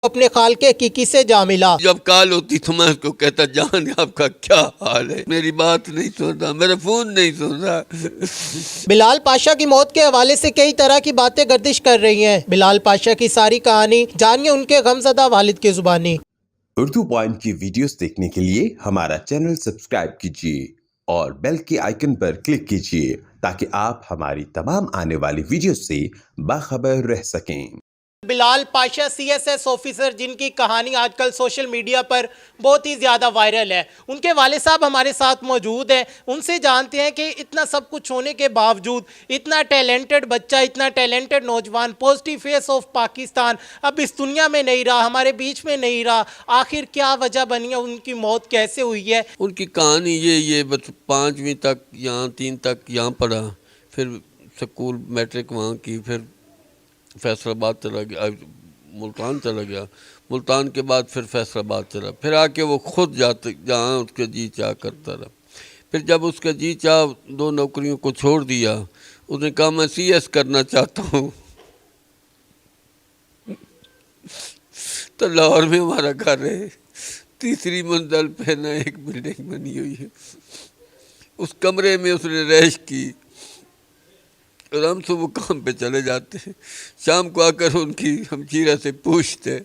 اپنے خالق حقیقی سے جا ملا۔ جب کال ہوتی تو میں اس کو کہتا جان آپ کا کیا حال ہے، میری بات نہیں سن رہا، میرا فون نہیں سن رہا۔ بلال پاشا کی موت کے حوالے سے کئی طرح کی باتیں گردش کر رہی ہیں۔ بلال پاشا کی ساری کہانی جانیے ان کے غمزدہ والد کی زبانی۔ اردو پوائنٹ کی ویڈیوز دیکھنے کے لیے ہمارا چینل سبسکرائب کیجیے اور بیل کے آئیکن پر کلک کیجیے تاکہ آپ ہماری تمام آنے والی ویڈیوز سے باخبر رہ سکیں۔ Bilal Pasha C S S officer جن کی کہانی آج کل سوشل میڈیا پر بہت ہی زیادہ وائرل ہے، ان کے والد صاحب ہمارے ساتھ موجود ہیں۔ ان سے جانتے ہیں کہ اتنا سب کچھ ہونے کے باوجود اتنا ٹیلنٹڈ بچہ، اتنا ٹیلنٹڈ نوجوان، پازیٹیو فیس آف پاکستان اب اس دنیا میں نہیں رہا، ہمارے بیچ میں نہیں رہا، آخر کیا وجہ بنی ہے، ان کی موت کیسے ہوئی ہے؟ ان کی کہانی یہ بس 5ویں تک یہاں 3 تک یہاں پڑھا، پھر سکول میٹرک وہاں کی، پھر فیصل آباد چلا گیا، ملتان چلا گیا، ملتان کے بعد پھر فیصل آباد چلا، پھر آ کے وہ خود جہاں اس کا جی چاہ کرتا رہا۔ پھر جب اس کا جی چاہ 2 نوکریوں کو چھوڑ دیا، اس نے کہا میں سی ایس کرنا چاہتا ہوں۔ تو لاہور میں ہمارا گھر ہے، 3ری منزل پہ نا ایک بلڈنگ بنی ہوئی ہے، اس کمرے میں اس نے رہائش کی، اور ہم صبح کام پہ چلے جاتے ہیں، شام کو آ کر ان کی ہمشیرہ سے پوچھتے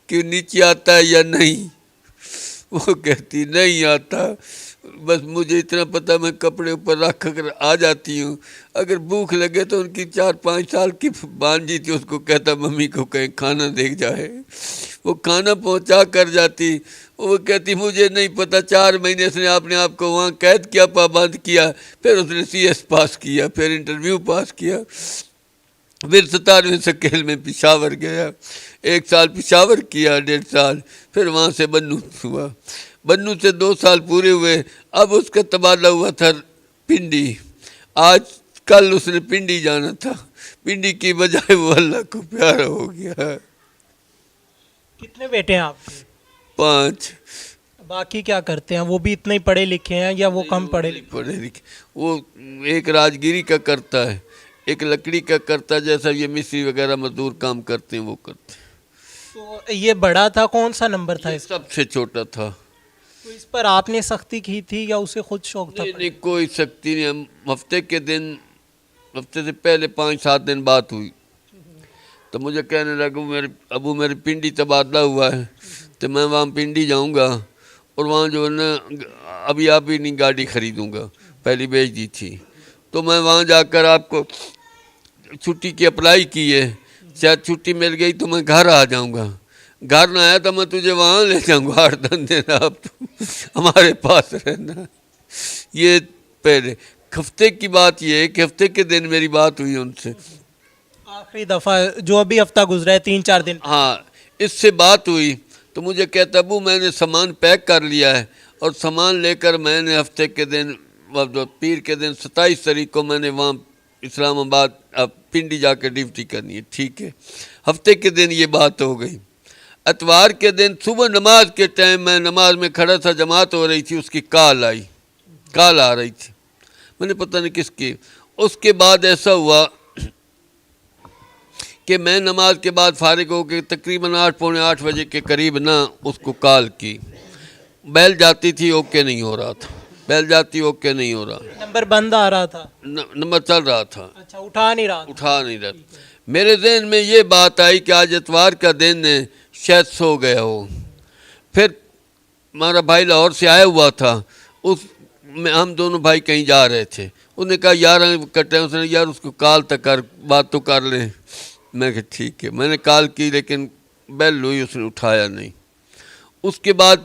کہ نیچے آتا ہے یا نہیں، وہ کہتی نہیں آتا، بس مجھے اتنا پتہ میں کپڑے اوپر رکھ کر آ جاتی ہوں، اگر بھوک لگے تو ان کی 4-5 سال کی بانجی تھی، اس کو کہتا ممی کو کہیں کھانا دے جائے، وہ کھانا پہنچا کر جاتی، وہ کہتی مجھے نہیں پتہ 4 مہینے اس نے اپنے آپ کو وہاں قید کیا، پابند کیا، پھر اس نے سی ایس پاس کیا، پھر انٹرویو پاس کیا، پھر 17ویں سکیل میں پشاور گیا، 1 سال پشاور کیا، 1.5 سال، پھر وہاں سے بنو ہوا، بنو سے 2 سال پورے ہوئے، اب اس کا تبادلہ ہوا تھا پنڈی، کل اس نے پنڈی جانا تھا، پنڈی کی بجائے وہ اللہ کو پیارا ہو گیا۔ کتنے بیٹے ہیں آپ کے؟ 5۔ باقی کیا کرتے ہیں؟ وہ بھی اتنے ہی پڑھے لکھے ہیں یا وہ کم پڑھے لکھے؟ وہ ایک راجگیری کا کرتا ہے، ایک لکڑی کا کرتا ہے، جیسا یہ مستری وغیرہ مزدور کام کرتے ہیں وہ کرتے ہیں۔ تو یہ بڑا تھا، کون سا نمبر تھا اس کا؟ سب سے چھوٹا تھا۔ تو اس پر آپ نے سختی کی تھی یا اسے خود شوق تھا؟ نہیں کوئی سختی نہیں، ہم ہفتے سے پہلے 5-7 دن بات ہوئی تو مجھے کہنے لگا ابو میرے پنڈی تبادلہ ہوا ہے تو میں وہاں پنڈی جاؤں گا، اور وہاں جو ہے نا ابھی آپ ہی نہیں گاڑی خریدوں گا، پہلی بیچ دی تھی، تو میں وہاں جا کر آپ کو چھٹی کی اپلائی کی ہے، شاید چھٹی مل گئی تو میں گھر آ جاؤں گا، گھر نہ آیا تو میں تجھے وہاں لے جاؤں گا 8-10 دن، اب تو ہمارے پاس رہنا۔ یہ پہلے ہفتے کی بات یہ ہے کہ ہفتے کے دن میری بات ہوئی ان سے، آخری دفعہ جو ابھی ہفتہ گزرا ہے 3-4 دن؟ ہاں، اس سے بات ہوئی تو مجھے کہتا ابو میں نے سامان پیک کر لیا ہے، اور سامان لے کر میں نے ہفتے کے دن پیر کے دن 27 تاریخ کو میں نے وہاں اسلام آباد پنڈی جا کے ڈیوٹی کرنی ہے، ٹھیک ہے، ہفتے کے دن یہ بات ہو گئی۔ اتوار کے دن صبح نماز کے ٹائم میں نماز میں کھڑا تھا، جماعت ہو رہی تھی، اس کی کال آ رہی تھی، میں نے پتہ نہیں کس کی۔ اس کے بعد ایسا ہوا کہ میں نماز کے بعد فارغ ہو کے تقریباً 8-8:45 بجے کے قریب نہ اس کو کال کی، بیل جاتی تھی اوکے نہیں ہو رہا تھا، بیل جاتی اوکے نہیں ہو رہا، نمبر بند آ رہا تھا؟ نمبر چل رہا تھا، اچھا، اٹھا نہیں رہا؟ میرے ذہن میں یہ بات آئی کہ آج اتوار کا دن ہے، شاید سو گیا ہو۔ پھر ہمارا بھائی لاہور سے آیا ہوا تھا، ہم دونوں بھائی کہیں جا رہے تھے، انہوں نے کہا 11 کٹے، اس نے یار اس کو کال تک کر، بات تو کر لیں، میں کہ ٹھیک ہے، میں نے کال کی لیکن بیل ہوئی، اس نے اٹھایا نہیں۔ اس کے بعد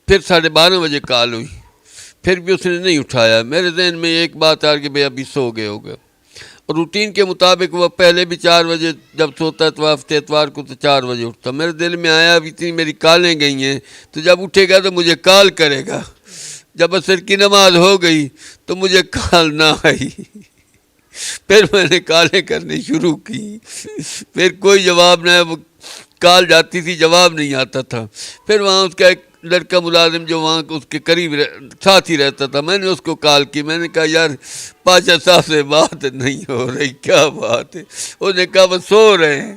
پھر 12:30 بجے کال ہوئی، پھر بھی اس نے نہیں اٹھایا، میرے ذہن میں ایک بات آ کہ بھئی ابھی سو گئے ہوگا، اور روٹین کے مطابق وہ پہلے بھی 4 بجے جب سوتا ہے تو ہفتے اتوار کو تو 4 بجے اٹھتا، میرے دل میں آیا اب اتنی میری کالیں گئی ہیں تو جب اٹھے گا تو مجھے کال کرے گا، جب عصر کی نماز ہو گئی تو مجھے کال نہ آئی، پھر میں نے کالیں کرنی شروع کی، پھر کوئی جواب نہ، وہ کال جاتی تھی جواب نہیں آتا تھا، پھر وہاں اس کا ایک لڑکا ملازم جو وہاں اس کے قریب ساتھ ہی رہتا تھا، میں نے اس کو کال کی، میں نے کہا یار پاشا صاحب سے بات نہیں ہو رہی، کیا بات ہے؟ اس نے کہا وہ سو رہے ہیں،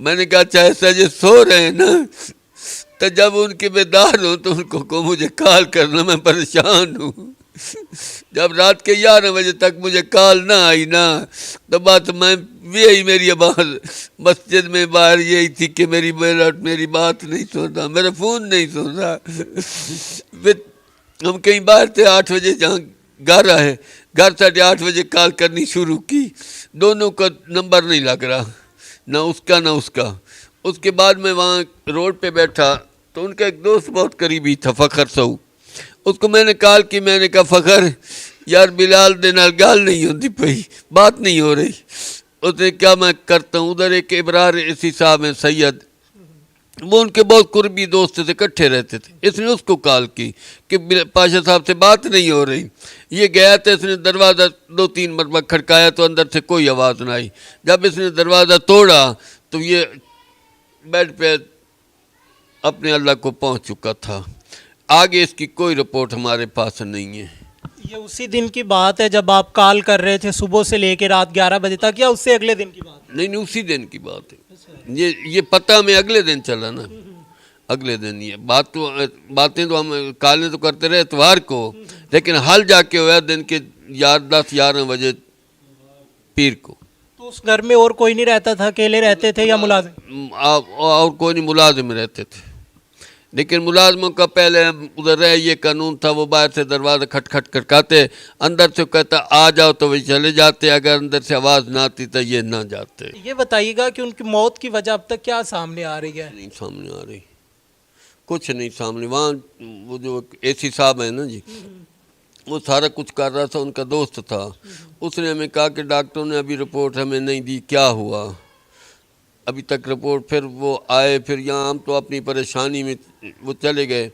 میں نے کہا اچھا ایسا جو سو رہے ہیں نا تو جب ان کے بیدار ہوں تو ان کو مجھے کال کرنا، میں پریشان ہوں۔ جب رات کے 11 بجے تک مجھے کال نہ آئی نا تو بات میں یہی میری آواز مسجد میں باہر یہی تھی کہ میری بات نہیں سن رہا، میرا فون نہیں سن رہا۔ ہم کہیں باہر تھے 8 بجے، جہاں گھر آئے، گھر 8:30 بجے کال کرنی شروع کی، دونوں کا نمبر نہیں لگ رہا، نہ اس کا نہ اس کا۔ اس کے بعد میں وہاں روڈ پہ بیٹھا تو ان کا ایک دوست بہت قریبی تھا، فخر سو، اس کو میں نے کال کی، میں نے کہا فخر یار بلال دے نال گال نہیں ہوتی پئی، بات نہیں ہو رہی۔ اس نے کیا میں کرتا ہوں، ادھر ایک ابرار اسی صاحب ہیں سید، وہ ان کے بہت قربی دوست تھے، اکٹھے رہتے تھے۔ اس نے اس کو کال کی کہ پاشا صاحب سے بات نہیں ہو رہی۔ یہ گیا تو اس نے دروازہ 2-3 مرتبہ کھڑکایا تو اندر سے کوئی آواز نہ آئی۔ جب اس نے دروازہ توڑا تو یہ بیڈ پہ اپنے اللہ کو پہنچ چکا تھا۔ آگے اس کی کوئی رپورٹ ہمارے پاس نہیں ہے۔ یہ اسی دن کی بات ہے جب آپ کال کر رہے تھے صبح سے لے کے رات 11 بجے تک، یا اس سے اگلے دن کی بات ہے؟ نہیں اسی دن کی بات ہے۔ یہ پتہ میں اگلے دن چلا نا، اگلے دن۔ یہ باتیں تو ہم کالیں تو کرتے رہے اتوار کو، لیکن حل جا کے ہوا دن کے 10-11 بجے پیر کو۔ تو اس گھر میں اور کوئی نہیں رہتا تھا، اکیلے رہتے تھے یا ملازم؟ اور کوئی نہیں، ملازم رہتے تھے، لیکن ملازموں کا پہلے ادھر رہے یہ قانون تھا، وہ باہر سے دروازہ کھٹ کھٹکاتے، اندر سے کہتا آ جاؤ تو وہ چلے جاتے، اگر اندر سے آواز نہ آتی تو یہ نہ جاتے۔ یہ بتائیے گا کہ ان کی موت کی وجہ اب تک کیا سامنے آ رہی ہے؟ نہیں سامنے آ رہی، کچھ نہیں سامنے۔ وہاں وہ جو اے سی صاحب ہیں نا جی، وہ سارا کچھ کر رہا تھا، ان کا دوست تھا، اس نے ہمیں کہا کہ ڈاکٹروں نے ابھی رپورٹ ہمیں نہیں دی، کیا ہوا ابھی تک رپورٹ۔ پھر وہ آئے، پھر یہاں ہم تو اپنی پریشانی میں وہ چلے گئے۔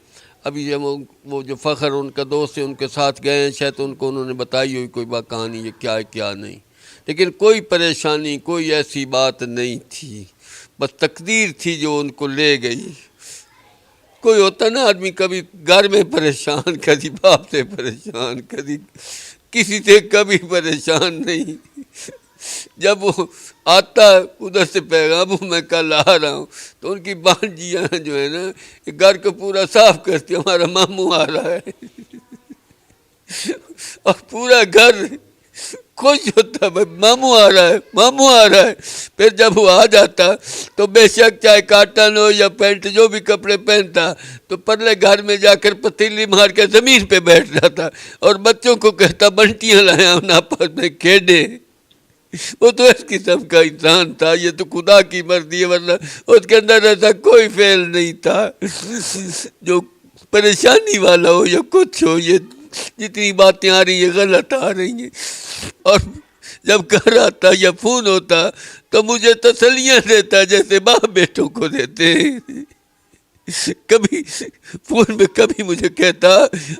ابھی جب وہ جو فخر ان کا دوست ہے ان کے ساتھ گئے ہیں، شاید ان کو انہوں نے بتائی ہوئی کوئی بات کہانی یہ کیا ہے کیا نہیں، لیکن کوئی پریشانی کوئی ایسی بات نہیں تھی، بس تقدیر تھی جو ان کو لے گئی۔ کوئی ہوتا نا آدمی کبھی گھر میں پریشان، کبھی باپ سے پریشان، کبھی کسی سے کبھی پریشان نہیں۔ جب وہ آتا ادھر سے پیغام میں کل آ رہا ہوں تو ان کی بانجیاں جو ہے نا گھر کو پورا صاف کرتی، ہمارا ماموں آ رہا ہے، اور پورا گھر خوش ہوتا، بھائی ماموں آ رہا ہے، ماموں آ رہا ہے۔ پھر جب وہ آ جاتا تو بے شک چاہے کاٹن ہو یا پینٹ جو بھی کپڑے پہنتا تو پرلے گھر میں جا کر پتیلی مار کے زمین پہ بیٹھ جاتا اور بچوں کو کہتا بنٹیاں لایا ہم آپس میں کھیلے۔ وہ تو اس قسم کا انسان تھا، یہ تو خدا کی مرضی ہے، ورنہ اس کے اندر ایسا کوئی فعل نہیں تھا جو پریشانی والا ہو یا کچھ ہو۔ یہ جتنی باتیں آ رہی ہیں غلط آ رہی ہیں، اور جب گھر آتا یا فون ہوتا تو مجھے تسلیاں دیتا جیسے باپ بیٹوں کو دیتے ہیں۔ کبھی فون میں کبھی مجھے کہتا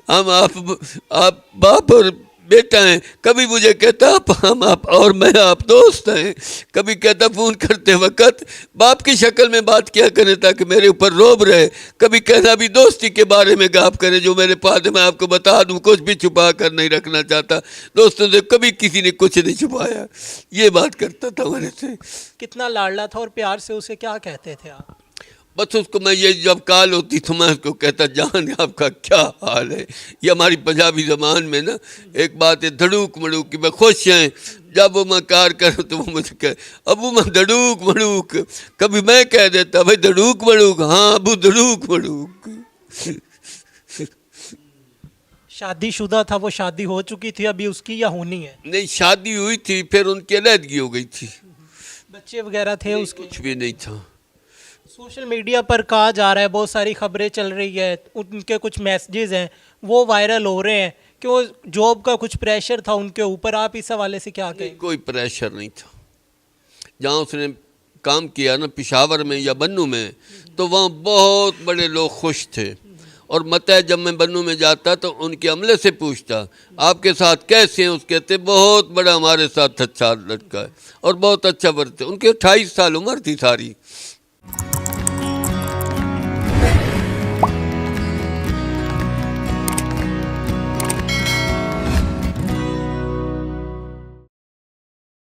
ہم آپ باپ اور بیٹا ہیں، کبھی مجھے کہتا ہم آپ اور میں آپ دوست ہیں، کبھی کہتا فون کرتے وقت باپ کی شکل میں بات کیا کرے تاکہ میرے اوپر روب رہے، کبھی کہنا بھی دوستی کے بارے میں گاپ کرے جو میرے پاس ہے میں آپ کو بتا دوں، کچھ بھی چھپا کر نہیں رکھنا چاہتا، دوستوں سے کبھی کسی نے کچھ نہیں چھپایا، یہ بات کرتا تھا میرے سے۔ کتنا لاڈلا تھا اور پیار سے اسے کیا کہتے تھے آپ؟ بس اس کو میں یہ جب کال ہوتی تو میں اس کو کہتا جان آپ کا کیا حال ہے۔ یہ ہماری پنجابی زبان میں نا ایک بات ہے دھڑوک مڑوک کی، میں خوش ہیں جب وہ میں کار کروں تو وہ مجھے کہے ابو میں دھڑوک مڑوک، کبھی میں کہہ دیتا بھائی دھڑوک مڑوک، ہاں ابو دھڑوک مڑوک۔ شادی شدہ تھا وہ، شادی ہو چکی تھی ابھی اس کی یا ہونی ہے؟ نہیں شادی ہوئی تھی، پھر ان کی علیحدگی ہو گئی تھی، بچے وغیرہ تھے اس کے؟ کچھ بھی نہیں تھا۔ سوشل میڈیا پر کہا جا رہا ہے، بہت ساری خبریں چل رہی ہے، ان کے کچھ میسیجز ہیں وہ وائرل ہو رہے ہیں کہ وہ جاب کا کچھ پریشر تھا ان کے اوپر، آپ اس حوالے سے کیا کہیں؟ کوئی پریشر نہیں تھا۔ جہاں اس نے کام کیا نا پشاور میں یا بنوں میں، تو وہاں بہت بڑے لوگ خوش تھے، اور متع جب میں بنوں میں جاتا تو ان کے عملے سے پوچھتا آپ کے ساتھ کیسے ہیں، اس کہتے بہت بڑا ہمارے ساتھ اچھا لڑکا ہے اور بہت اچھا برتے۔ ان کے 28 سال عمر تھی ساری،